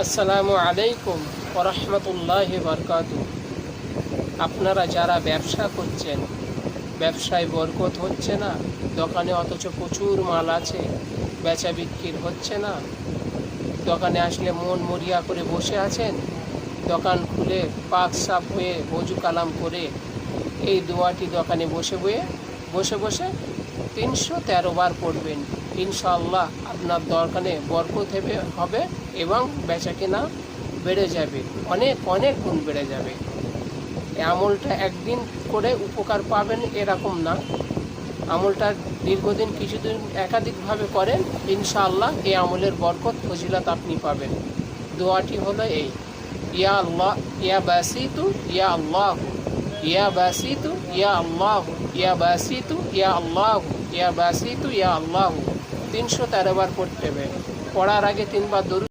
আসসালামু আলাইকুম ওয়া রাহমাতুল্লাহি ওয়া বারাকাতুহু। আপনারা যারা ব্যবসা করছেন, ব্যবসায় বরকত হচ্ছে না, দোকানে অথচ প্রচুর মাল আছে, বেচা বিক্রি হচ্ছে না, দোকানে আসলে মন মরিয়া করে বসে আছেন, দোকান খুলে পাক সাফ হয়ে ওযু কালাম করে এই দোয়াটি দোকানে বসে বসে 313 বার পড়বেন। ইনশাআল্লাহ আপনার দোকানে বরকত হবে এবং বেচাকেনা বেড়ে যাবে, অনেক অনেক গুণ বেড়ে যাবে। এই আমলটা একদিন করে উপকার পাবেন এরকম না, আমলটা দীর্ঘদিন কিছুদিন একাধিকভাবে করেন, ইনশাআল্লাহ এই আমলের বরকত ফজিলত আপনি পাবেন। দোয়াটি হলো এই: ইয়া আল্লাহ ইয়া বাসিতু ইয়া আল্লাহ, ইয়া বাসিতু ইয়া আল্লাহ, ইয়া বাসিতু ইয়া আল্লাহ, ইয়া বাসিতু ইয়া আল্লাহ। 313 বার পড়তে হবে। পড়ার আগে 3 বার দরুদ